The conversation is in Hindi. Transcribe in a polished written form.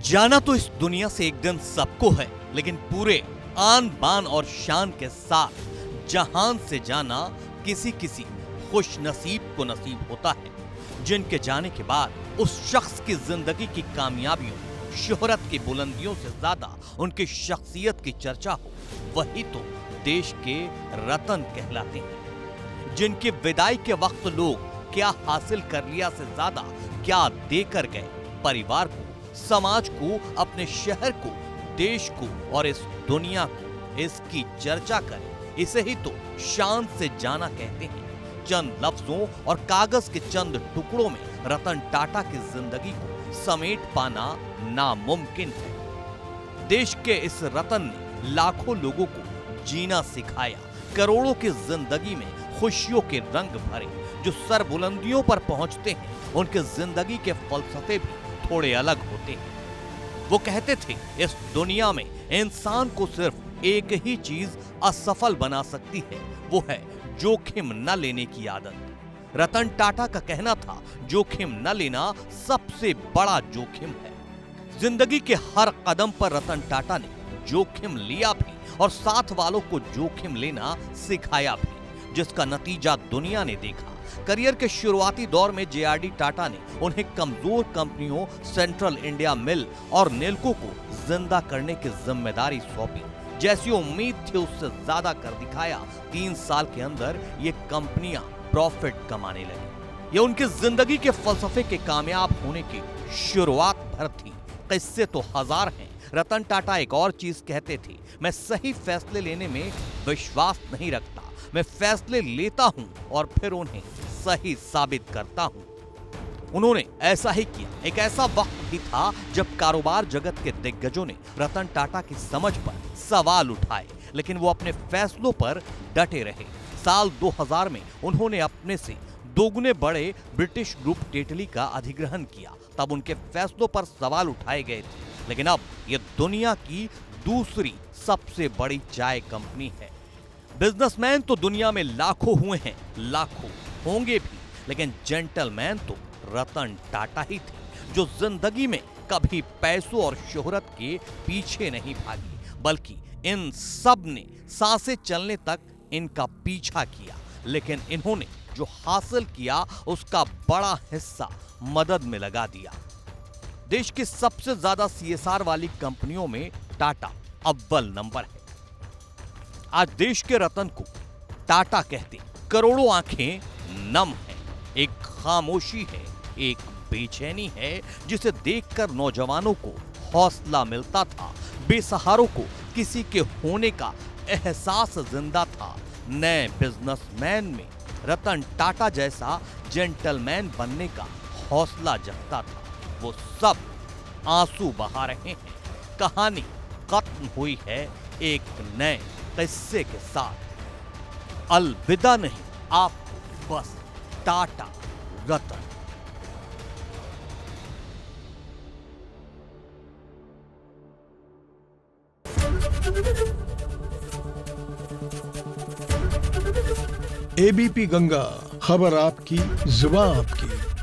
जाना तो इस दुनिया से एक दिन सबको है, लेकिन पूरे आन बान और शान के साथ जहान से जाना किसी किसी खुश नसीब को नसीब होता है, जिनके जाने के बाद उस शख्स की जिंदगी की कामयाबियों, शोहरत की बुलंदियों से ज्यादा उनकी शख्सियत की चर्चा हो, वही तो देश के रतन कहलाते हैं। जिनकी विदाई के वक्त लोग क्या हासिल कर लिया से ज्यादा क्या देकर गए परिवार को, समाज को, अपने शहर को, देश को और इस दुनिया को, इसकी चर्चा करें, इसे ही तो शान से जाना कहते हैं। चंद लफ्जों और कागज के चंद टुकड़ों में रतन टाटा की जिंदगी को समेट पाना नामुमकिन है। देश के इस रतन ने लाखों लोगों को जीना सिखाया, करोड़ों की जिंदगी में खुशियों के रंग भरे। जो सरबुलंदियों पर पहुंचते हैं, उनके जिंदगी के फलसफे भी थोड़े अलग होते हैं। वो कहते थे, इस दुनिया में इंसान को सिर्फ एक ही चीज असफल बना सकती है, वो है जोखिम न लेने की आदत। रतन टाटा का कहना था, जोखिम न लेना सबसे बड़ा जोखिम है। जिंदगी के हर कदम पर रतन टाटा ने जोखिम लिया भी और साथ वालों को जोखिम लेना सिखाया भी, जिसका नतीजा दुनिया ने देखा। करियर के शुरुआती दौर में जेआरडी टाटा ने उन्हें कमजोर कंपनियों सेंट्रल इंडिया मिल और नेल्को को जिंदा करने की जिम्मेदारी सौंपी। जैसी उम्मीद थी उससे ज्यादा कर दिखाया। 3 साल के अंदर ये कंपनियां प्रॉफिट कमाने लगी। ये उनकी जिंदगी के फलसफे के कामयाब होने की शुरुआत भर थी। किस्से तो हजार हैं। रतन टाटा एक और चीज कहते थे, मैं सही फैसले लेने में विश्वास नहीं रखता, मैं फैसले लेता हूं और फिर उन्हें सही साबित करता हूं। उन्होंने ऐसा ही किया। एक ऐसा वक्त भी था जब कारोबार जगत के दिग्गजों ने रतन टाटा की समझ पर सवाल उठाए, लेकिन वो अपने फैसलों पर डटे रहे। साल 2000 में उन्होंने अपने से दोगुने बड़े ब्रिटिश ग्रुप टेटली का अधिग्रहण किया। तब उनके फैसलों पर सवाल उठाए गए थे, लेकिन अब ये दुनिया की दूसरी सबसे बड़ी चाय कंपनी है। बिजनेसमैन तो दुनिया में लाखों हुए हैं, लाखों होंगे भी, लेकिन जेंटलमैन तो रतन टाटा ही थे, जो जिंदगी में कभी पैसों और शोहरत के पीछे नहीं भागी, बल्कि इन सब ने सांसें चलने तक इनका पीछा किया। लेकिन इन्होंने जो हासिल किया उसका बड़ा हिस्सा मदद में लगा दिया। देश की सबसे ज्यादा सीएसआर वाली कंपनियों में टाटा अव्वल नंबर है। आज देश के रतन को टाटा कहते करोड़ों आंखें नम हैं। एक खामोशी है, एक बेचैनी है, जिसे देखकर नौजवानों को हौसला मिलता था, बेसहारों को किसी के होने का एहसास जिंदा था। नए बिजनेसमैन में रतन टाटा जैसा जेंटलमैन बनने का हौसला जगता था। वो सब आंसू बहा रहे हैं। कहानी खत्म हुई है एक नए किस्से के साथ। अलविदा नहीं, आपको बस टाटा रतन। एबीपी गंगा, खबर आपकी, जुबान आपकी।